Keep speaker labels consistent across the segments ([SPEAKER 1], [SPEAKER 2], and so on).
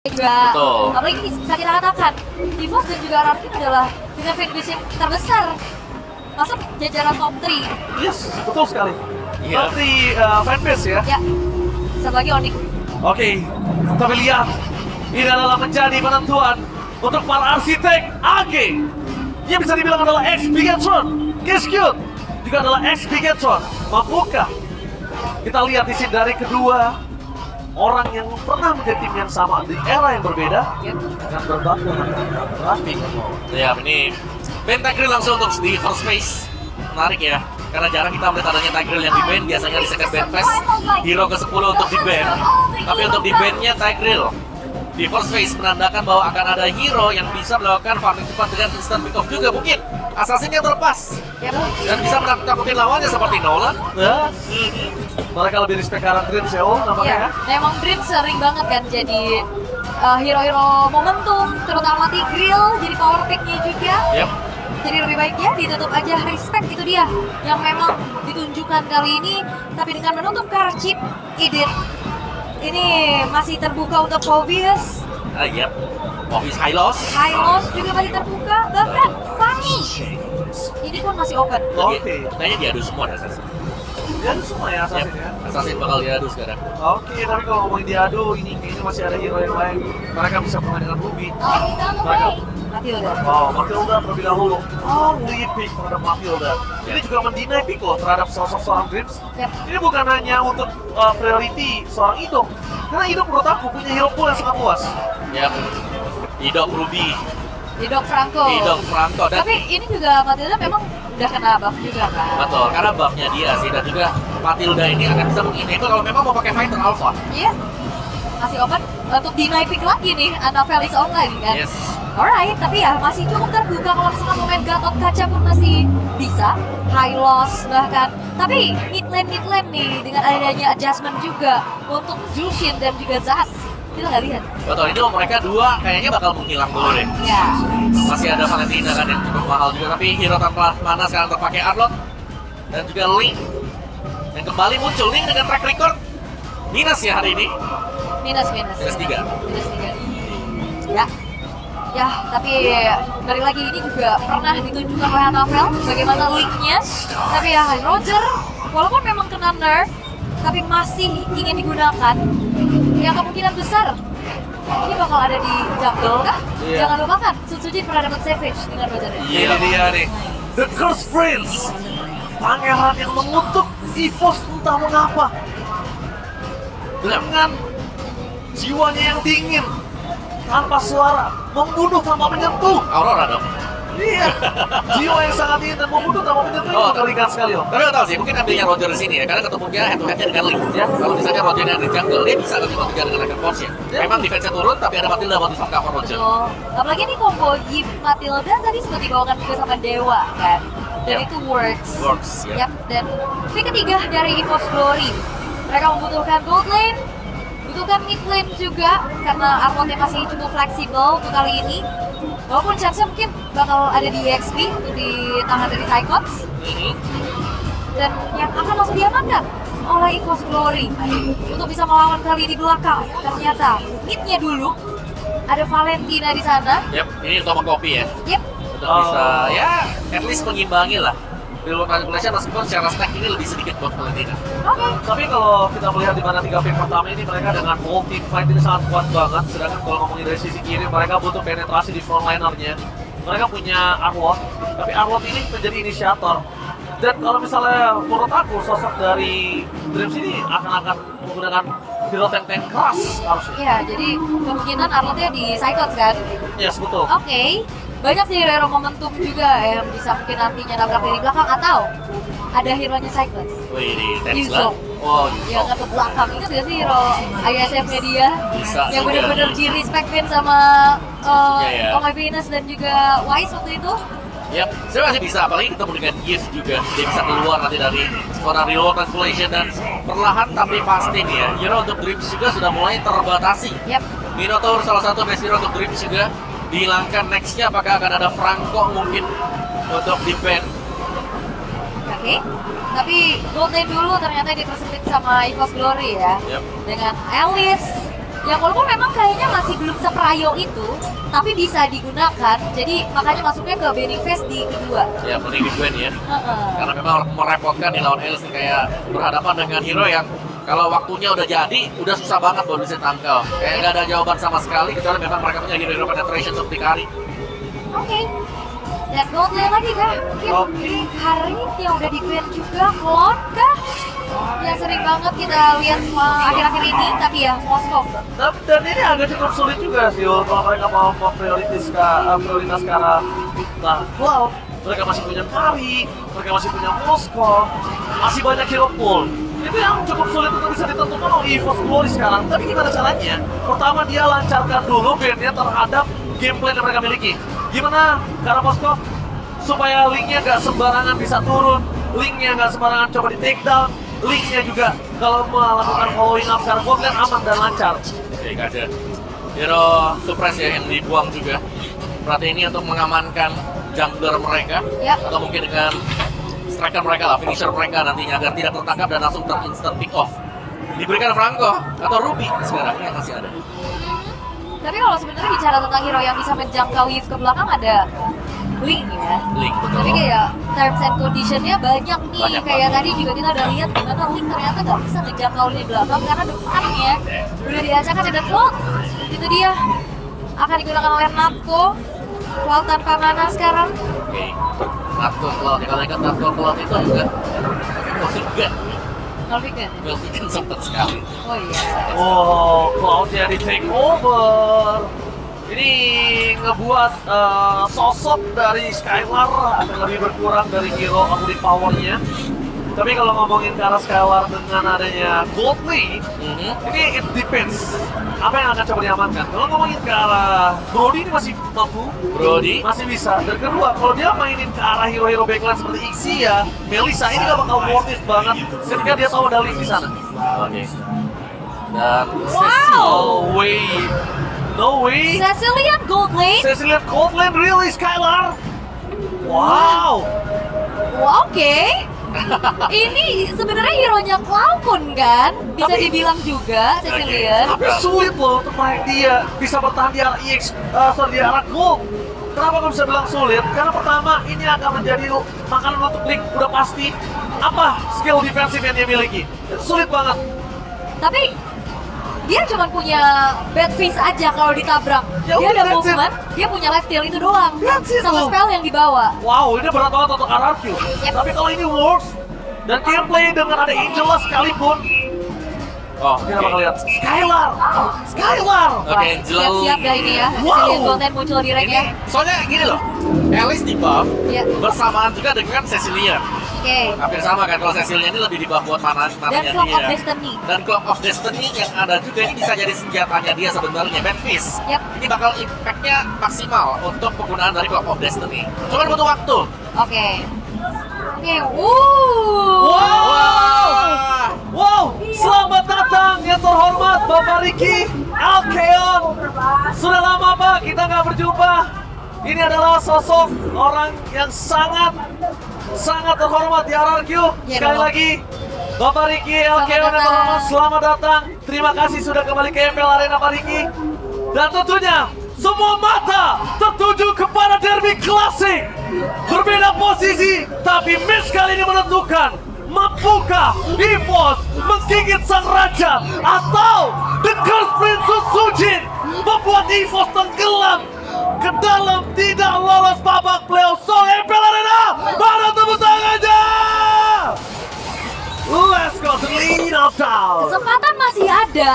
[SPEAKER 1] juga.
[SPEAKER 2] Betul.
[SPEAKER 1] Apalagi bisa kita katakan Divos dan juga Rafkin adalah dengan fanbase yang terbesar, masuk jajaran top 3.
[SPEAKER 3] Yes, betul sekali.
[SPEAKER 2] Iya.
[SPEAKER 3] Tapi fanbase ya.
[SPEAKER 1] Ya, sebagai Onyx.
[SPEAKER 3] Oke, tapi lihat, ini adalah menjadi penentuan untuk para arsitek AG. Yang bisa dibilang adalah ex-Bigatron, Kiskut, juga adalah ex-Bigatron. Mampukah kita lihat di sini dari kedua orang yang pernah menjadi tim yang sama di era yang berbeda dan berbaku Raffi.
[SPEAKER 2] Ya, ini ban Tigreal langsung untuk di first phase. Menarik ya, karena jarang kita melihat adanya Tigreal yang di ban. Biasanya di second ban phase hero ke-10 untuk di ban. Tapi untuk di ban-nya Tigreal di first phase menandakan bahwa akan ada hero yang bisa melakukan farming cepat dengan instant pick off juga mungkin. Assassin yang terlepas
[SPEAKER 1] Ya,
[SPEAKER 2] dan bisa menakut-nakutin lawannya seperti Nolan.
[SPEAKER 3] Ya, mereka lebih respect karena Dreams ya, namanya
[SPEAKER 1] iya.
[SPEAKER 3] ya.
[SPEAKER 1] Nah, emang Dream sering banget kan jadi hero-hero momentum, terutama Tigreal jadi power pick-nya juga.
[SPEAKER 2] Yep.
[SPEAKER 1] Jadi lebih baik ya ditutup aja respect, itu dia yang memang ditunjukkan kali ini. Tapi dengan menutup Karchip, Idit ini masih terbuka untuk Phobius.
[SPEAKER 2] Yep. Office high loss.
[SPEAKER 1] Hylos juga masih terbuka, bahkan Fanny ini pun masih open.
[SPEAKER 3] Oke.
[SPEAKER 2] Kayaknya diadu semua dah Assassin.
[SPEAKER 3] Dia ada semua ya Assassin
[SPEAKER 2] Yep.
[SPEAKER 3] ya.
[SPEAKER 2] Assassin bakal diadu sekarang.
[SPEAKER 3] Oke, tapi kalau ngomongin diadu, ini kayaknya masih ada hero yang lain. Mereka bisa bermain dengan Ruby. Mereka,
[SPEAKER 1] Matilda.
[SPEAKER 3] Matilda terlebih dahulu. Only pick terhadap Matilda. Ini juga mendinai pick loh terhadap sosok seorang Dreams.
[SPEAKER 1] Yep.
[SPEAKER 3] Ini bukan hanya untuk priority seorang Idok. Karena Idok menurut aku punya hero pool yang sangat luas.
[SPEAKER 2] Yep. Idok Ruby,
[SPEAKER 1] Idok Franco.
[SPEAKER 2] Idok Franco dan
[SPEAKER 1] Tapi ini juga Matilda memang udah kena buff juga kan?
[SPEAKER 2] betul, karena buffnya dia sih dan juga Matilda ini akan bisa menginable kalau memang mau pakai fighter alpha.
[SPEAKER 1] Iya. Masih open untuk deny pick lagi nih, Anafelis online kan?
[SPEAKER 2] Yes.
[SPEAKER 1] Alright, tapi ya masih cukup terbuka kalau misalkan mau main Gatot Kaca pun masih bisa. High loss bahkan. Tapi mid lane nih dengan adanya adjustment juga untuk Zushin dan juga Zas. Kita nggak lihat.
[SPEAKER 2] Betul, ini mereka dua kayaknya bakal menghilang dulu deh.
[SPEAKER 1] Ya.
[SPEAKER 2] Masih ada Valentina kan yang cukup mahal juga, tapi hero tanpa mana sekarang terpakai Arlot dan juga Link yang kembali muncul. Link dengan track record minus ya hari ini.
[SPEAKER 1] Minus
[SPEAKER 2] 3.
[SPEAKER 1] Minus 3. Ya. Ya, tapi balik lagi ini juga pernah ditunjukkan oleh Anavel bagaimana linknya. Tapi ya Roger, walaupun memang kena nerf, tapi masih ingin digunakan. Yang kemungkinan besar ini bakal ada di jungle kah?
[SPEAKER 3] Iya.
[SPEAKER 1] Jangan lupakan, Sutsujin pernah dapat savage dengan Roger.
[SPEAKER 2] Iya
[SPEAKER 3] dia nih. The Cursed Prince. Pangeran yang mengutuk EVOS entah mengapa. Dengan jiwanya yang dingin, tanpa suara, membunuh tanpa menyentuh.
[SPEAKER 2] Aurora dong.
[SPEAKER 3] Iya, jiwa yang sangat dingin dan membunuh tanpa menyentuh.
[SPEAKER 2] Oh,
[SPEAKER 3] Itu mengerikan sekali loh.
[SPEAKER 2] Tapi nggak tahu sih, mungkin ambilnya Roger di sini ya, karena ketemunya head to headnya dengan Link. Ya, kalau misalnya Roger yang di jungle, dia bisa nanti tiga dengan Dragon Force ya. Memang defense-nya turun, tapi ada Matilda mau bisa cover Roger.
[SPEAKER 1] Betul. Apalagi ini combo Yip Matilda tadi sempat dibawakan juga sama Dewa kan. Dan
[SPEAKER 2] Yep.
[SPEAKER 1] itu works.
[SPEAKER 2] Works, ya.
[SPEAKER 1] Yap, dan pick ketiga dari EVOS Glory. Mereka membutuhkan gold lane, butuhkan mid lane juga karena armornya masih cukup fleksibel untuk kali ini. Walaupun chance-nya mungkin bakal ada di EXP untuk di tangan dari Cyclops. Dan yang akan langsung diamankan oleh EVOS Glory untuk bisa melawan kali di belakang. Ternyata mid-nya dulu ada Valentina di sana.
[SPEAKER 2] Yap, ini untuk copy ya.
[SPEAKER 1] Yep.
[SPEAKER 2] Untuk bisa ya at least mengimbangi lah. Di luar calculation meskipun secara stack ini lebih sedikit buat Valentina.
[SPEAKER 1] Oke.
[SPEAKER 3] Tapi kalau kita melihat di mana 3 pick pertama ini mereka dengan whole team fight ini sangat kuat banget. Sedangkan kalau ngomongin dari sisi kiri mereka butuh penetrasi di frontlinernya. Mereka punya Arlot, tapi Arlot ini menjadi inisiator. Dan kalau misalnya menurut aku sosok dari Dreams ini akan menggunakan hero tank keras harusnya.
[SPEAKER 1] Iya, jadi kemungkinan Arlotnya di Cyclops kan?
[SPEAKER 3] Yes, betul.
[SPEAKER 1] Oke. Banyak sih hero momentum juga yang bisa mungkin nantinya nabrak dari belakang atau ada hero-nya Cyclops.
[SPEAKER 2] Wih, di
[SPEAKER 1] Yuzong.
[SPEAKER 2] Tesla. Oh,
[SPEAKER 1] Yang
[SPEAKER 2] Yuzong.
[SPEAKER 1] ke belakang, ingat gak sih hero ISF-nya dia?
[SPEAKER 2] Bisa
[SPEAKER 1] Yang
[SPEAKER 2] juga.
[SPEAKER 1] bener-bener di-respect Vin sama
[SPEAKER 2] Iya, iya.
[SPEAKER 1] Oh My Venus dan juga Wise waktu itu.
[SPEAKER 2] Yap, saya masih bisa, apalagi ketemu dengan Gift juga. Dia bisa keluar nanti dari skora reward calculation dan perlahan tapi pasti nih ya. Hero untuk Dreams juga sudah mulai terbatasi.
[SPEAKER 1] Yap.
[SPEAKER 2] Minotaur salah satu best hero untuk Dreams juga dihilangkan. Nextnya apakah akan ada Franco mungkin untuk defend?
[SPEAKER 1] Oke. Tapi gold lane dulu ternyata dipersempit sama EVOS Glory ya.
[SPEAKER 2] Yap.
[SPEAKER 1] Dengan Alice yang walaupun memang kayaknya masih belum Kayo itu, tapi bisa digunakan. Jadi makanya masuknya ke Burning Phase di kedua.
[SPEAKER 2] Ya, mending di Gwen ya.
[SPEAKER 1] Heeh.
[SPEAKER 2] Karena memang merepotkan di lawan Alice nih, kayak berhadapan dengan hero yang kalau waktunya udah jadi, udah susah banget buat bisa tangkal. Kayak nggak ada jawaban sama sekali, kecuali memang mereka punya hero penetration seperti Kari.
[SPEAKER 1] Oke. Dan gold lane lagi kah? Mungkin
[SPEAKER 3] Oke.
[SPEAKER 1] Hari yang udah di Gwen juga, Klon kah? Yang sering banget kita lihat akhir-akhir ini, tapi ya Moskov.
[SPEAKER 3] Dan ini agak cukup sulit juga sih kalau mereka mau prioritas ke arah Cloud. Mereka masih punya Kari, mereka masih punya Moskov, masih banyak hero pool. Itu yang cukup sulit untuk bisa ditentukan oleh EVOS Glory sekarang. Tapi gimana caranya? Pertama dia lancarkan dulu bandnya terhadap gameplay yang mereka miliki. Gimana cara Moskov supaya linknya nggak sembarangan bisa turun, linknya nggak sembarangan coba di take down, linknya juga kalau melakukan following up secara bot lane aman dan lancar.
[SPEAKER 2] Oke, gak ada hero suppress ya yang dibuang juga. Berarti ini untuk mengamankan jungler mereka,
[SPEAKER 1] Yap.
[SPEAKER 2] atau mungkin dengan striker mereka lah, finisher mereka nantinya agar tidak tertangkap dan langsung instant pick off. Diberikan Franco atau Ruby sekarang yang masih ada.
[SPEAKER 1] Tapi kalau sebenarnya bicara tentang hero yang bisa menjangkau wave ke belakang ada Link ya.
[SPEAKER 2] Link, betul.
[SPEAKER 1] Tapi kayak terms and conditionnya banyak nih.
[SPEAKER 2] Banyak
[SPEAKER 1] Kayak
[SPEAKER 2] banget.
[SPEAKER 1] tadi juga kita udah lihat gimana Link ternyata nggak bisa ngejangkau lini belakang karena depannya udah diacakan ada Cloud. Itu dia akan digunakan oleh Natko. Cloud tanpa mana sekarang.
[SPEAKER 2] Oke, Natko Cloud. Ya, kalau ingat Natko Cloud itu juga Multigun.
[SPEAKER 1] Nolvikan.
[SPEAKER 2] Multigun sempet sekali.
[SPEAKER 1] Oh iya.
[SPEAKER 3] Oh, Cloud-nya di take over. Ini ngebuat sosok dari Skylar akan lebih berkurang dari hero Amulet Power-nya. Tapi kalau ngomongin ke arah Skylar dengan adanya Gold Lane, ini it depends. Apa yang akan coba diamankan? Kalau ngomongin ke arah Brody ini masih mampu,
[SPEAKER 2] Brody.
[SPEAKER 3] masih bisa. Dan kedua, kalau dia mainin ke arah hero-hero backline seperti Ixia, Melissa, ini gak bakal worth it banget ketika dia tahu ada Link di sana.
[SPEAKER 2] Oke. Dan
[SPEAKER 1] Wow.
[SPEAKER 3] No way. No way.
[SPEAKER 1] Cecilian Gold Lane.
[SPEAKER 3] Cecilian Gold Lane really Skylar. Wow.
[SPEAKER 1] Wah, oke. Ini sebenarnya hero-nya Cloudcon kan? Bisa
[SPEAKER 3] Tapi-
[SPEAKER 1] dibilang juga Cecilian.
[SPEAKER 3] Tapi sulit loh untuk naik dia bisa bertahan di arah di arah Gold. Kenapa gue bisa bilang sulit? Karena pertama ini akan menjadi makanan untuk Link udah pasti. Apa skill defensif yang dia miliki? Sulit banget.
[SPEAKER 1] Tapi dia cuma punya bad face aja kalau ditabrak.
[SPEAKER 3] Ya
[SPEAKER 1] Dia
[SPEAKER 3] udah,
[SPEAKER 1] ada
[SPEAKER 3] that's it.
[SPEAKER 1] movement, dia punya life steal itu doang.
[SPEAKER 3] That's it,
[SPEAKER 1] Sama
[SPEAKER 3] loh.
[SPEAKER 1] spell yang dibawa.
[SPEAKER 3] Wow, ini berat banget untuk RRQ.
[SPEAKER 1] Yep.
[SPEAKER 3] Tapi kalau ini works dan gameplay dengan ada Angela sekalipun,
[SPEAKER 2] Oh,
[SPEAKER 3] kita bakal lihat Skylar. Skylar.
[SPEAKER 2] Oke,
[SPEAKER 1] Wah,
[SPEAKER 2] Angela.
[SPEAKER 1] siap-siap dah ini ya.
[SPEAKER 3] Wow.
[SPEAKER 1] Cecilian Gold Lane muncul di rank
[SPEAKER 2] Ini
[SPEAKER 1] ya.
[SPEAKER 2] soalnya gini loh, Alice di buff
[SPEAKER 1] Iya.
[SPEAKER 2] bersamaan juga dengan Cecilia.
[SPEAKER 1] Oke.
[SPEAKER 2] Hampir sama kan, kalau Cecilia ini lebih di buff buat
[SPEAKER 1] Dan
[SPEAKER 2] mananya
[SPEAKER 1] Clock
[SPEAKER 2] dia.
[SPEAKER 1] of Destiny.
[SPEAKER 2] Dan Clock of Destiny yang ada juga ini bisa jadi senjatanya dia sebenarnya, Badfish.
[SPEAKER 1] Yap.
[SPEAKER 2] Ini bakal impact-nya maksimal untuk penggunaan dari Clock of Destiny. Cuman butuh waktu.
[SPEAKER 1] Oke. Oke. Wuh.
[SPEAKER 2] Wah.
[SPEAKER 3] Wow, selamat datang yang terhormat Bapak Ricky Alkeon. Sudah lama Pak kita nggak berjumpa. Ini adalah sosok orang yang sangat terhormat di RRQ.
[SPEAKER 1] Ya,
[SPEAKER 3] Sekali
[SPEAKER 1] dong.
[SPEAKER 3] lagi, Bapak Ricky Alkeon yang
[SPEAKER 1] datang.
[SPEAKER 3] terhormat, selamat datang. Terima kasih sudah kembali ke MPL Arena Pak Ricky. Dan tentunya semua mata tertuju kepada derby klasik. Berbeda posisi, tapi match kali ini menentukan. Mampukah EVOS menggigit sang raja atau The Cursed Princess Sujin membuat EVOS tenggelam ke dalam tidak lolos babak playoff? So MPL Arena, mana tepuk tangannya? Let's go to lead of down.
[SPEAKER 1] Kesempatan masih ada,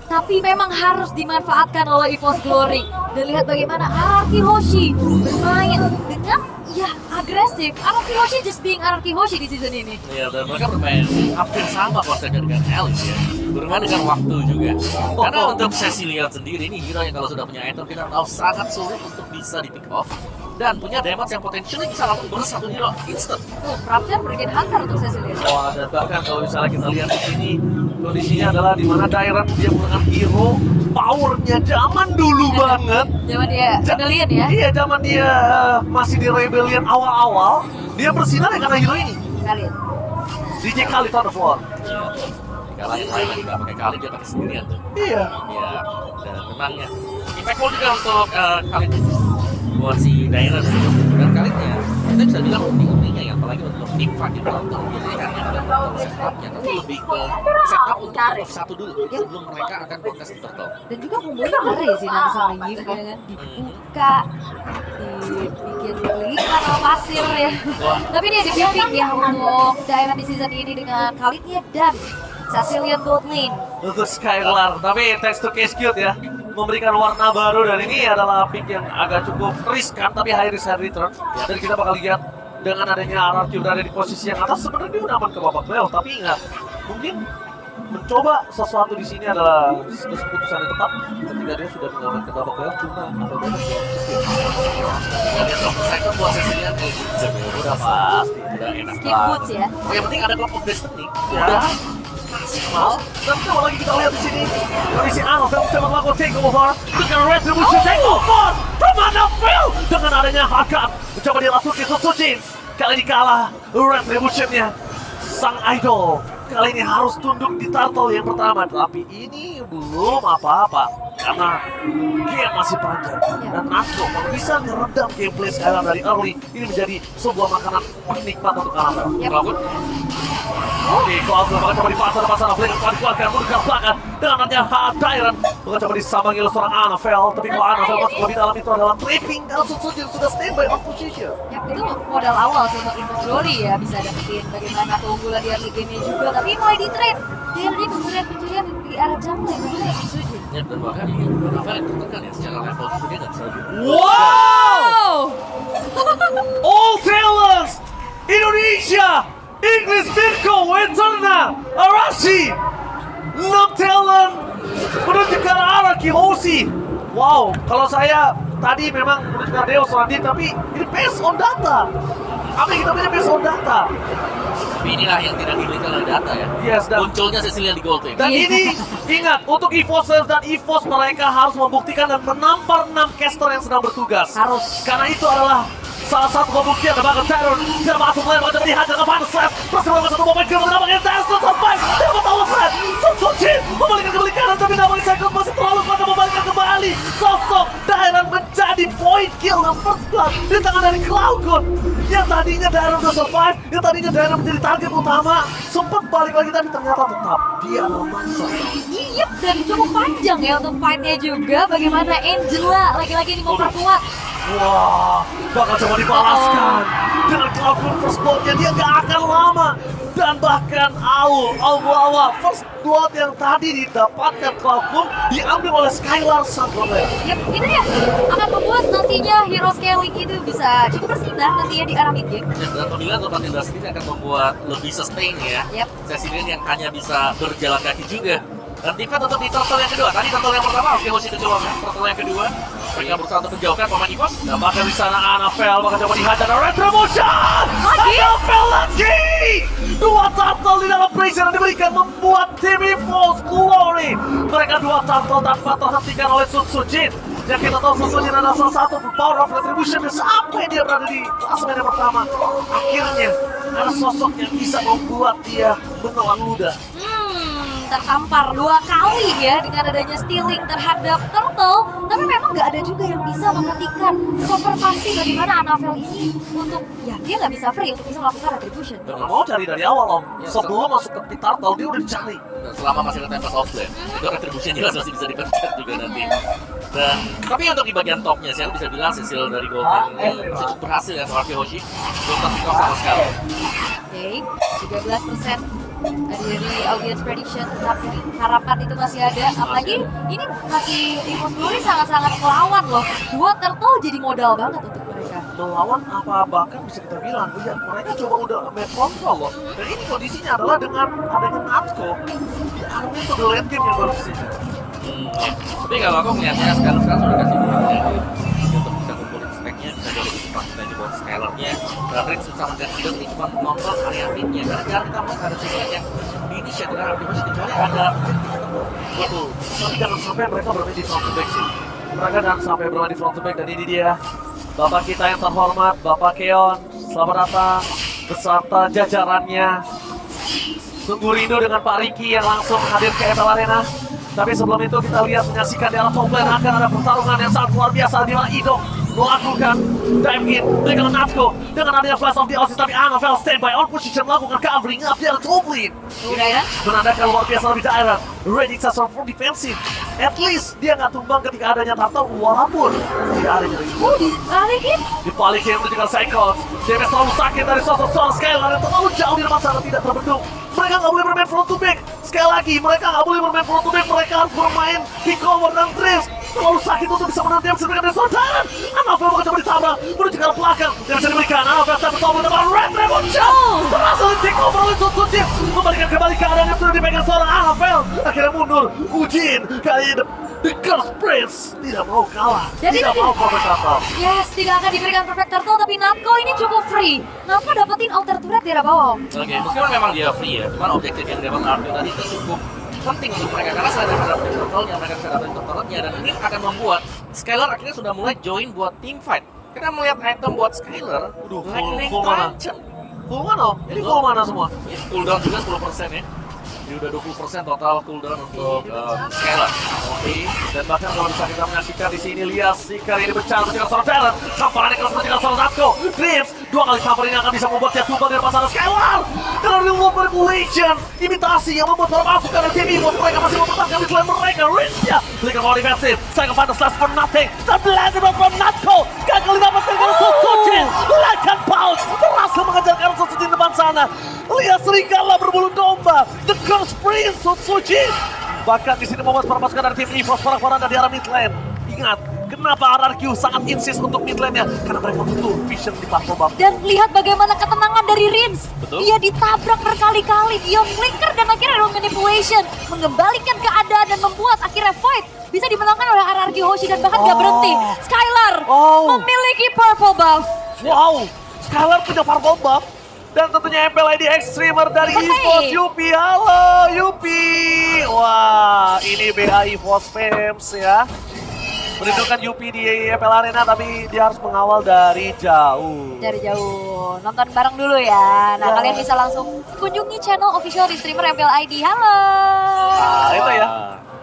[SPEAKER 1] tapi memang harus dimanfaatkan oleh EVOS Glory. Dan lihat bagaimana Araki Hoshi bermain dengan agresif. Araki Hoshi just being Araki Hoshi di season ini.
[SPEAKER 2] Iya, dan mereka bermain hampir sama konsepnya dengan Alice ya. Bermain dengan waktu juga. Karena untuk Cecilia sendiri ini hero yang kalau sudah punya item kita tahu sangat sulit untuk bisa di pick off dan punya damage yang potensialnya bisa langsung burst satu hero instant.
[SPEAKER 1] Raptor Brigade Hunter untuk Cecilia.
[SPEAKER 3] Wah, dan bahkan kalau misalnya kita lihat di sini kondisinya adalah di mana Dairan dia menggunakan hero powernya zaman dulu banget.
[SPEAKER 1] Zaman dia Rebellion ya.
[SPEAKER 3] Iya, zaman dia masih di Rebellion awal-awal, dia bersinar ya karena hero ini.
[SPEAKER 1] Kalian.
[SPEAKER 3] DJ Khalid on the floor.
[SPEAKER 2] Iya. Dikalahin lain lagi nggak pakai kali dia pakai sendirian tuh.
[SPEAKER 3] Iya.
[SPEAKER 2] Iya. Dan memangnya Impact Ball juga untuk Khalid buat si Daira dan Khalidnya kita bisa bilang unik-uniknya ya, apalagi untuk tim fight di penonton biasanya kan yang udah nonton setupnya tapi lebih ke setup untuk top satu dulu sebelum mereka akan kontes di turtle.
[SPEAKER 1] Dan juga bumbunya ngeri sih nanti sama Yip ya kan, dibuka, dibikin belikan sama pasir ya. Tapi dia di pick ya untuk Diamond di season ini dengan Khalidnya dan Cecilian Goldlane.
[SPEAKER 3] Untuk Skylar, tapi thanks to Cute ya, memberikan warna baru dan ini adalah pick yang agak cukup riskan tapi high risk high return. Dan kita bakal lihat dengan adanya RRQ berada di posisi yang atas sebenarnya dia udah aman ke babak playoff, tapi ingat mungkin mencoba sesuatu di sini adalah keputusan yang tepat ketika dia sudah mengambil ke babak playoff cuma ada babak playoff.
[SPEAKER 2] Dan yang top second buat Cecilia
[SPEAKER 3] Udah pasti,
[SPEAKER 2] udah enak
[SPEAKER 1] Skip boots ya.
[SPEAKER 2] Oh, yang penting ada Club of Destiny.
[SPEAKER 3] ya. Maksimal. Dan coba lagi kita lihat di sini kondisi Anafel bisa melakukan takeover dengan retribution takeover from Anafel dengan adanya Hakan mencoba dirasuki Susujin. Kali ini kalah retributionnya sang idol. Kali ini harus tunduk di turtle yang pertama, tapi ini belum apa-apa karena game masih panjang dan Natsko kalau bisa meredam gameplay Skylar dari early ini menjadi sebuah makanan nikmat untuk Anafel.
[SPEAKER 2] Walaupun
[SPEAKER 3] Oke, Cloud bakal coba dipasang Flame akan dikuatkan mundur belakang dengan adanya Tyrant bakal coba disambangi oleh seorang Anafel, tapi kalau Anafel masuk lebih dalam itu adalah tripping karena Susujin sudah standby on position.
[SPEAKER 1] Ya, itu modal awal sih untuk Info Glory ya, bisa dapetin bagaimana keunggulan di early game-nya juga, tapi mulai di-trade. Dia pencurian di arah jungle yang Susujin.
[SPEAKER 2] ya dan bahkan ini Rafael yang tertekan ya secara level itu dia nggak bisa lebih.
[SPEAKER 3] Wow! All talents Indonesia, English Virgo, Eterna, Arashi, 6 talent menunjukkan arah Kihoshi. Wow, kalau saya tadi memang menunjukkan Deus Randin, tapi ini based on data. Apa yang kita punya based on data?
[SPEAKER 2] Tapi inilah yang tidak dimiliki oleh data ya.
[SPEAKER 3] Yes, dan
[SPEAKER 2] Munculnya Cecilia di Gold Team.
[SPEAKER 3] Dan ini, ingat, untuk EVOS dan EVOS mereka harus membuktikan dan menampar 6 caster yang sedang bertugas.
[SPEAKER 1] Harus.
[SPEAKER 3] Karena itu adalah salah satu pembuktian bahkan Terror tidak masuk mulai bahkan dihajar ke Final Slash. Terus melakukan satu momen game mendapatkan Terror sampai dia tahu Slash. Susujin membalikan kembali kanan tapi namun second masih terlalu kuat membalikan kembali. Sosok Dairan menjadi point kill dan first blood di tangan dari Cloudgun. Yang tadinya Dairan sudah survive, yang tadinya Dairan menjadi target utama, sempat balik lagi tapi ternyata tetap dia memaksa.
[SPEAKER 1] Iya, dan cukup panjang ya untuk fight-nya juga. Bagaimana Angela lagi-lagi ini memperkuat.
[SPEAKER 3] Wah, bakal coba dibalaskan dengan Cloudgun first blood-nya dia gak akan lama. Dan bahkan Awawa first blood yang tadi didapatkan Cloudgun diambil oleh Skylar sang player.
[SPEAKER 1] Yap, ini ya akan membuat nantinya hero scaling itu bisa cukup bersinar nantinya di arah mid game.
[SPEAKER 2] Dan pemilihan untuk Martin Das ini akan membuat lebih sustain ya.
[SPEAKER 1] Yap.
[SPEAKER 2] Cecilia yang hanya bisa berjalan kaki juga. Dan tingkat untuk di turtle yang kedua. Tadi turtle yang pertama oke Hoshi kejawab ya. Turtle yang kedua mereka berusaha untuk menjauhkan pemain EVOS.
[SPEAKER 3] Dan bahkan di sana Anafel bakal coba dihajar dan retribution. Anafel lagi. Dua turtle di dalam pressure yang diberikan membuat tim EVOS Glory. Mereka dua turtle tanpa terhentikan oleh Susujin. Yang kita tahu Susujin adalah salah satu power of retribution sampai dia berada di klasemen yang pertama. Akhirnya ada sosok yang bisa membuat dia menelan ludah.
[SPEAKER 1] Tertampar 2 kali ya dengan adanya stealing terhadap Turtle, tapi memang nggak ada juga yang bisa menghentikan super pasti bagaimana Anafel ini untuk ya dia nggak bisa free untuk bisa melakukan retribution.
[SPEAKER 3] Dan mau cari dari awal om, sebelum masuk ke pit turtle dia udah dicari.
[SPEAKER 2] Dan selama masih ada Tempest of Flame, itu retribution jelas masih bisa dipencet juga nanti. Dan tapi untuk di bagian topnya saya bisa bilang Cecil dari Golden ini cukup berhasil ya sama Hoshi. Belum terpikat sama sekali.
[SPEAKER 1] Oke, 13% dari audience prediction, tapi harapan itu masih ada. Apalagi ini masih Info Glory sangat-sangat melawan loh. 2 turtle jadi modal banget untuk mereka.
[SPEAKER 3] Melawan apa bahkan bisa kita bilang ya mereka coba udah main control loh. Dan ini kondisinya adalah dengan adanya Natsko di army itu the late game yang baru sini.
[SPEAKER 2] Ya. Tapi kalau aku melihatnya sekarang sudah kasih duitnya untuk bisa kumpulin stacknya bisa jauh lebih cepat dan juga scalernya dan Rin susah mengganti hidup ini cuma mengontrol area midnya karena jarang kita melihat ada sesuatu yang diinisiatif dengan Artimus kecuali ada
[SPEAKER 3] Betul. Tapi jangan sampai mereka bermain di front to back sih. Mereka jangan sampai bermain di front to back dan ini dia Bapak kita yang terhormat, Bapak Keon. Selamat datang beserta jajarannya. Sungguh rindu dengan Pak Riki yang langsung hadir ke Etel Arena. Tapi sebelum itu kita lihat menyaksikan di arah top lane akan ada pertarungan yang sangat luar biasa di mana Idok melakukan dive in dengan Natko dengan adanya flash of the Oasis, tapi Anafel standby on position melakukan covering up di arah top lane.
[SPEAKER 1] Udah ya?
[SPEAKER 3] Menandakan luar biasa lebih direct. Ready Sasson for defensive. At least dia nggak tumbang ketika adanya turtle walaupun tidak ada dari
[SPEAKER 1] Balikin.
[SPEAKER 3] dibalikin menunjukkan cycles. DPS terlalu sakit dari sosok seorang Skylar yang terlalu jauh di depan sana tidak terbendung. Mereka nggak boleh bermain front to back. Sekali lagi, mereka nggak boleh bermain front to back. Mereka harus bermain di cover dan drift. Terlalu sakit untuk bisa menang. Dia bisa diberikan dari saudaran. Anafel mencoba ditabrak menuju ke arah belakang. Dia bisa diberikan. Anafel tapi tahu dengan Red Revolution. Berhasil di take over oleh Sotsuji. Membalikan kembali keadaan yang sudah dipegang seorang Anafel. Akhirnya mundur. Ujin kali ini The Curse Prince tidak mau kalah.
[SPEAKER 1] Jadi
[SPEAKER 3] Tidak
[SPEAKER 1] tadi-
[SPEAKER 3] mau komentator.
[SPEAKER 1] Yes, tidak akan diberikan perfect turtle, tapi Natko ini cukup free. Natko dapetin alter turret di arah bawah.
[SPEAKER 2] Oke, meskipun memang dia free ya, cuman objektif yang Devon Arthur tadi itu cukup penting untuk mereka karena selain mereka dapetin turtle-nya, mereka bisa dapetin turtle-nya dan ini akan membuat Skylar akhirnya sudah mulai join buat team fight. Kita melihat item buat Skylar, lightning
[SPEAKER 3] full mana?
[SPEAKER 2] touch.
[SPEAKER 3] Full mana? Ini full mana semua?
[SPEAKER 2] Ya, cooldown juga 10% ya. Ini udah 20% total cooldown untuk Skylar.
[SPEAKER 3] Oke, dan bahkan kalau bisa kita menyaksikan di sini Lias kali ini bercanda dengan seorang talent, samparan yang keras dengan seorang Natko. Grims dua kali sampar ini akan bisa membuat dia tumbang dari pasangan Skylar. Karena real world manipulation, imitasi yang membuat para masuk karena tim buat mereka masih mempertahankan di selain mereka. Rinsnya belikan kalau defensif, saya kepada slash for nothing. Terbelanjir from Natko, gagal didapatkan dengan Sotsuji. Lakukan pounce, berhasil mengejar karena Sotsuji di depan sana. Lias serigala berbulu domba, The Curse Prince Sotsuji. Bahkan di sini membuat para pasukan dari tim EVOS porak-poranda di arah mid lane. Ingat, kenapa RRQ sangat insist untuk mid lane-nya? Karena mereka butuh vision di platform bawah.
[SPEAKER 1] Dan lihat bagaimana ketenangan dari Rins.
[SPEAKER 2] Betul.
[SPEAKER 1] Dia ditabrak berkali-kali, dia flicker dan akhirnya ada manipulation. Mengembalikan keadaan dan membuat akhirnya fight bisa dimenangkan oleh RRQ Hoshi dan bahkan gak berhenti. Skylar memiliki purple buff.
[SPEAKER 3] Wow, Skylar punya purple buff. Dan tentunya MPLID Extremer dari
[SPEAKER 1] Hey.
[SPEAKER 3] EVOS Yupi. Halo Yupi. Wah, ini BA EVOS Fames ya. Merindukan Yupi di MPL Arena tapi dia harus mengawal dari jauh.
[SPEAKER 1] Dari jauh, nonton bareng dulu ya. Nah,
[SPEAKER 3] Ya.
[SPEAKER 1] kalian bisa langsung kunjungi channel official di streamer MPLID. Halo.
[SPEAKER 3] Nah, itu ya.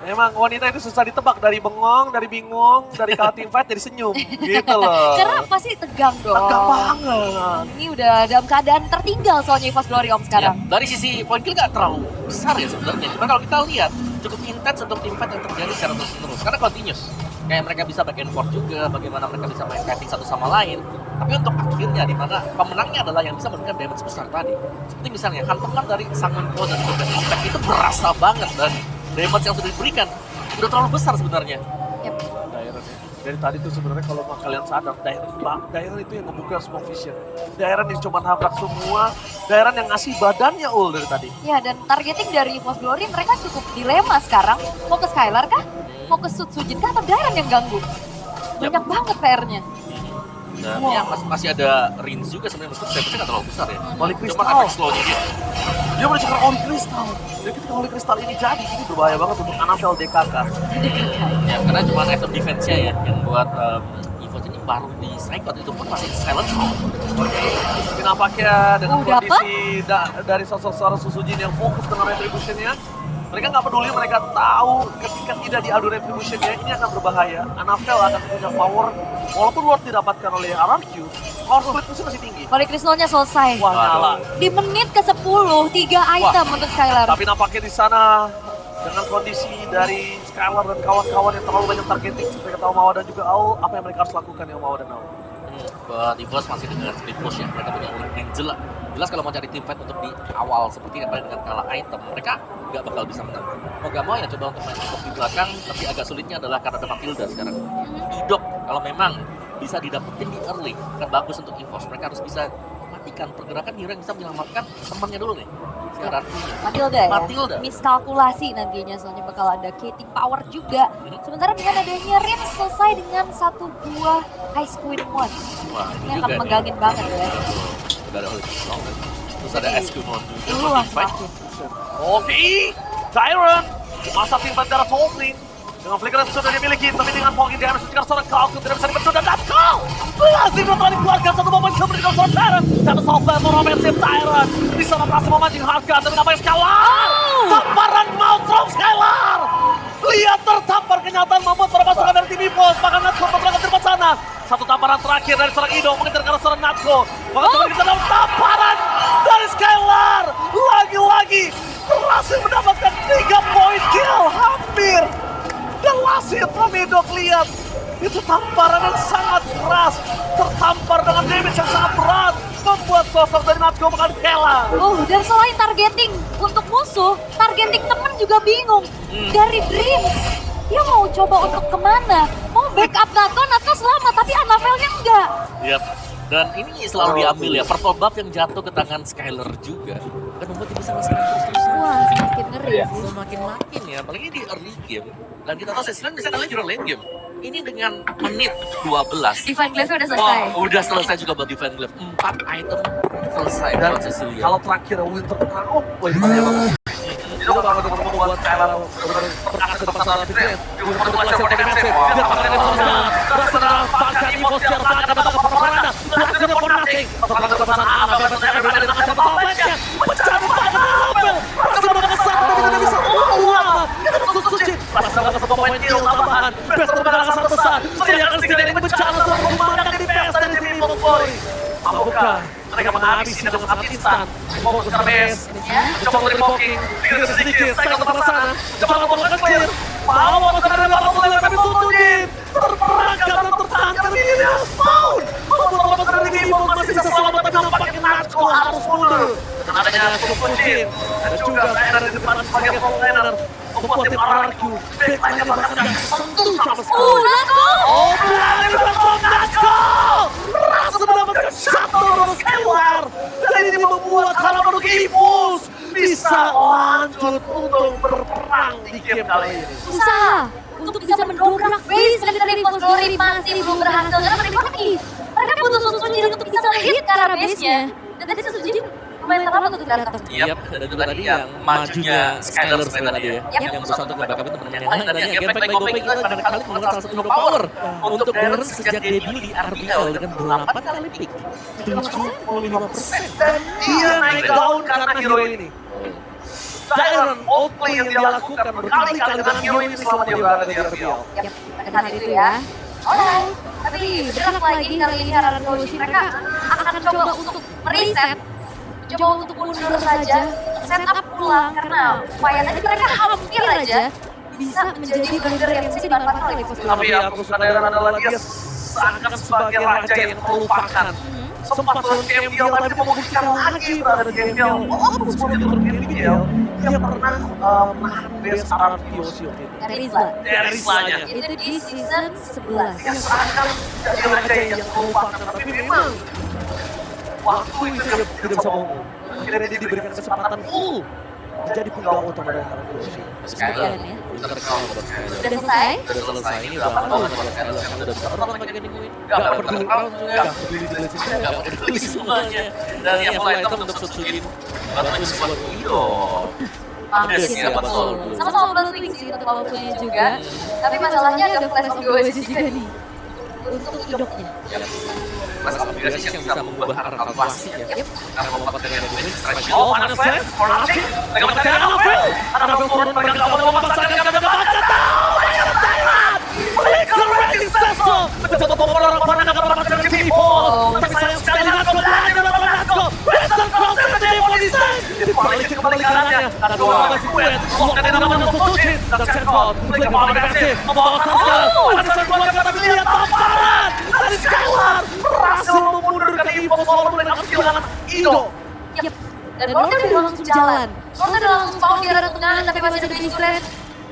[SPEAKER 3] Memang wanita itu susah ditebak dari bengong, dari bingung, dari kalah team fight, dari senyum. Gitu loh.
[SPEAKER 1] Karena pasti tegang dong.
[SPEAKER 3] Tegang banget.
[SPEAKER 1] Ini udah dalam keadaan tertinggal soalnya EVOS Glory Om
[SPEAKER 2] Ya,
[SPEAKER 1] sekarang.
[SPEAKER 2] dari sisi point kill nggak terlalu besar ya sebenarnya. Cuma kalau kita lihat cukup intens untuk team fight yang terjadi secara terus-menerus karena continuous. Kayak mereka bisa back and forth juga, bagaimana mereka bisa main kiting satu sama lain. Tapi untuk akhirnya di mana pemenangnya adalah yang bisa memberikan damage besar tadi. Seperti misalnya hantaman dari Sangon Po dan juga Impact itu berasa banget dan damage yang sudah diberikan udah terlalu besar sebenarnya.
[SPEAKER 1] Yep.
[SPEAKER 3] Dairon ya. Dari tadi tuh sebenarnya kalau kalian sadar, Dairon itu yang ngebuka semua vision. Dairon yang cuma nabrak semua, Dairon yang ngasih badannya ul dari tadi.
[SPEAKER 1] Ya, dan targeting dari EVOS Glory mereka cukup dilema sekarang. Mau ke Skylar kah? Mau ke Sujin kah? Atau Dairon yang ganggu? Banyak banget PR-nya.
[SPEAKER 2] Dan ya masih ada Rins juga sebenarnya meskipun damage-nya nggak terlalu besar ya.
[SPEAKER 3] Holy
[SPEAKER 2] Cuma
[SPEAKER 3] Crystal.
[SPEAKER 2] efek slow-nya dia.
[SPEAKER 3] Dia menunjukkan Holy Crystal. Dan ketika Holy Crystal ini jadi, ini berbahaya banget untuk Anafel DKK.
[SPEAKER 2] Ya karena cuma item defense-nya ya yang buat EVOS ini baru di Psychot itu pun masih silent strong.
[SPEAKER 3] Tapi nampaknya dengan
[SPEAKER 1] Udah
[SPEAKER 3] kondisi dari sosok seorang Susujin yang fokus dengan retribution-nya, mereka nggak peduli, mereka tahu ketika tidak diadu retribution-nya ini akan berbahaya. Anafel akan punya power, walaupun Lord didapatkan oleh RRQ, power split musuh masih tinggi.
[SPEAKER 1] Holy Crystal-nya selesai.
[SPEAKER 3] Wah, nyala.
[SPEAKER 1] Di menit ke-10, 3 item untuk Skylar.
[SPEAKER 3] Tapi nampaknya di sana dengan kondisi dari Skylar dan kawan-kawan yang terlalu banyak targeting seperti kata Omawa dan juga Aul, apa yang mereka harus lakukan ya Omawa dan Aul?
[SPEAKER 2] Buat EVOS masih dengan split push ya, mereka punya link yang jelas kalau mau cari team fight untuk di awal seperti apa dengan kalah item, mereka nggak bakal bisa menang. Mau nggak mau ya coba untuk main Idok di belakang, tapi agak sulitnya adalah karena ada Matilda sekarang. Idok kalau memang bisa didapetin di early, kan bagus untuk EVOS, mereka harus bisa matikan pergerakan hero yang bisa menyelamatkan temannya dulu nih, si RRQ-nya.
[SPEAKER 1] Matilda ya?
[SPEAKER 2] Matilda.
[SPEAKER 1] Miskalkulasi nantinya, soalnya bakal ada Katie Power juga. Sementara dengan adanya Rins selesai dengan 1 buah Ice Queen One.
[SPEAKER 2] Wah,
[SPEAKER 1] Ini
[SPEAKER 2] ini
[SPEAKER 1] akan
[SPEAKER 2] juga
[SPEAKER 1] menggangin banget ya.
[SPEAKER 2] udah ada Holy Crystal, terus ada SQ Mon juga
[SPEAKER 1] Dulu
[SPEAKER 2] buat
[SPEAKER 1] lah
[SPEAKER 2] team fight.
[SPEAKER 1] makin.
[SPEAKER 3] Oke, Tyron masa tim bandara Tolkien dengan flicker yang sudah dimiliki, tapi dengan poin dia harus mencegar seorang Kalkun tidak bisa dibentuk dan Natko berhasil telah dikeluarkan satu momen kemudian seorang Tyron dan software offensive Tyron bisa berhasil memancing harga dan mengambil Skylar. Tamparan maut from Skylar. Lihat tertampar kenyataan membuat para pasukan dari tim EVOS. Bahkan Natsko bergerak ke depan sana. Satu tamparan terakhir dari seorang Ido mengejar ke arah seorang Natsko. Maka coba kita dalam tamparan dari Skylar. Lagi-lagi berhasil mendapatkan 3 poin kill. Hampir. Dan wasit Romedok lihat. Itu tamparan yang sangat keras. Tertampar dengan damage yang sangat berat. Membuat sosok dari Natsko bakal kalah.
[SPEAKER 1] Oh, dan selain targeting untuk musuh, targeting temen juga bingung. Dari Dreams, dia mau coba untuk kemana? Mau backup Natko, Natko selamat, tapi Annabelle-nya enggak.
[SPEAKER 2] Yap. Dan ini selalu diambil ya, purple buff yang jatuh ke tangan Skylar juga. Kan membuat dia bisa nge-stun terus-terusan.
[SPEAKER 1] Wah, semakin ngeri sih.
[SPEAKER 2] Semakin-makin ya, apalagi di early game. Dan kita tahu Seslan bisa kalah juga late game. Ini dengan menit 12.
[SPEAKER 1] Divine Glaive udah selesai.
[SPEAKER 2] Oh, udah selesai juga buat Divine Glaive. 4 item selesai
[SPEAKER 3] Dan
[SPEAKER 2] buat Cecilia.
[SPEAKER 3] kalau terakhir Winter Crown, oh, ini banyak banget. Itu bakal membuat Skylar berangkat ke depan sana Fitri. Winter Crown yang defensif. Dia pakai defensif. Berasa dalam pangkat EVOS yang akan dapat permainan. Berhasil for nothing. Setelah ke depan sana, Annabelle berjaga berada dengan satu offense-nya. Pecah tangan Annabelle. Berhasil mendapatkan satu, tapi tidak bisa. Ulama. Kita masuk suci. Berhasil mendapatkan satu poin kill tambahan. Best bergerak sangat besar. Setidaknya setidaknya ini bencana seorang pemandangan di PS dari tim EVOS Glory. Mampukah mereka menghabisi dengan sangat instan? Fokus ke base. Coba dari poking. Tidak sedikit. Saya ke depan sana. Coba lakukan clear. Bawa pasukan dari belakang mulai tapi tutupin. Terperangkap dan tertahan dari ini spawn. Membuat pasukan dari EVOS masih bisa selamat tapi nampaknya Natsko harus mundur. Dan adanya Kupujin. Dan juga saya ada di depan sebagai frontliner. Membuat tim RRQ. Backline bahkan tidak sentuh sama sekali.
[SPEAKER 1] Natko!
[SPEAKER 3] Oh, berani bergerak Natsko! Berhasil mendapatkan satu dari Skylar. Dan ini membuat harapan untuk EVOS bisa lanjut untuk berperang di game kali ini.
[SPEAKER 1] Usaha untuk bisa mendobrak base dari Force Glory masih belum berhasil karena mereka butuh Susuji untuk bisa hit ke arah base-nya. Dan tadi Susuji lumayan terlambat untuk datang.
[SPEAKER 2] Yap, dan juga tadi yang majunya Skylar sebenarnya tadi ya. Yang berusaha untuk nge-backup teman-teman yang lain. Dan yang game back kita pada kali menggunakan salah satu hero power untuk Darren sejak debut di RBL dengan 8 kali pick. 75%.
[SPEAKER 3] Dan dia naik daun karena hero ini. Darren outplay yang dia lakukan berkali-kali dengan hero ini selama dia berada di RBL.
[SPEAKER 1] Yap, pada hari itu ya. Alright, tapi bergerak lagi kali ini Haran Revolution mereka akan coba untuk mereset, coba untuk mundur saja, setup pulang karena upaya tadi mereka hampir aja bisa menjadi burger yang bisa dimanfaatkan oleh Force
[SPEAKER 3] Tapi
[SPEAKER 1] Glory.
[SPEAKER 3] aku suka Darren adalah dia seakan sebagai raja yang terlupakan. Sempat turun ke MPL tapi membuktikan lagi berada di MPL. Walaupun sudah turun ke MPL, dia pernah menahan base RRQ waktu itu.
[SPEAKER 1] Dari Isla.
[SPEAKER 3] Dari Islanya.
[SPEAKER 1] Itu di season 11.
[SPEAKER 3] Dia seakan jadi raja yang terlupakan. Tapi memang waktu itu dia tidak bisa bohong. Akhirnya dia diberikan kesempatan full menjadi penggawa utama dari RRQ.
[SPEAKER 2] Skylar,
[SPEAKER 1] ya.
[SPEAKER 2] Winter Crown buat Skylar.
[SPEAKER 1] Sudah selesai?
[SPEAKER 2] Udah selesai, ini udah aman banget buat Skylar. Kan udah bisa terbang pakai ganding win. Gak peduli crown juga, gak peduli di lesin juga, gak peduli semuanya. Dan yang full item untuk Sutsujin. Bantuin buat Ido.
[SPEAKER 1] Mampus
[SPEAKER 2] Yes,
[SPEAKER 1] ya,
[SPEAKER 2] ya, betul.
[SPEAKER 1] sama-sama Bloodwing sih untuk outputnya juga. Tapi masalahnya ada flash of the Oasis juga nih. Untuk hidupnya.
[SPEAKER 2] Mas Abdulaziz yang bisa mengubah arah kalkulasi ya. Karena melompat dari ganding win, stretch
[SPEAKER 3] Oh, panas flash, for nothing. Mereka mencari Annabelle. Annabelle turun, mereka gak mau memaksakan, mereka baca tahu. Thailand, mereka ready Sesso. Mencoba membawa orang panah akan mendapatkan T-Ball. Tapi sayang sekali Natsko berani melawan Natsko. Western Cross yang menjadi polisi. Dibalik kembali ke arahnya. Ada dua masih kuat. Lock dan nama untuk Sutsujin. Dan Sandball, mereka membawa defensif. Membawa Sandball. Ada Sandball yang tapi lihat tamparan dari Skylar. Berhasil memundurkan EVOS walaupun dengan kehilangan Ido.
[SPEAKER 1] Yap. Dan Lord udah langsung jalan. Lord udah langsung spawn di arah tengah, tapi masih ada base friend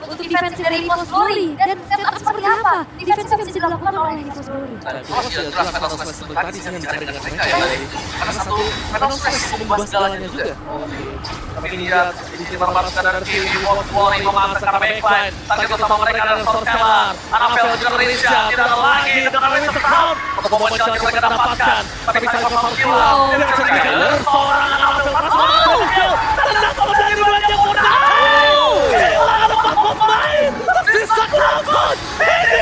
[SPEAKER 1] untuk defense dari Force Glory. Dan setup seperti apa? Defense yang bisa dilakukan oleh Force Glory.
[SPEAKER 2] Dan kalau sudah jelas Metal Slash seperti tadi sih yang dicari dengan mereka ya tadi. Karena satu Metal Slash mengubah segalanya juga.
[SPEAKER 3] Tapi ini dia di sini melepaskan dari tim EVOS Glory memaksa ke backline. Target utama mereka adalah Sorceller. Annabelle juga Indonesia tidak ada lagi dengan Winter Crown. Untuk membuat challenge yang mereka dapatkan. Tapi saya harus hilang. Dia bisa dikejar seorang Annabelle berhasil kill. Dan Natsko menjadi banyak mudah. Kehilangan 4 pemain. Tersisa 8. Ini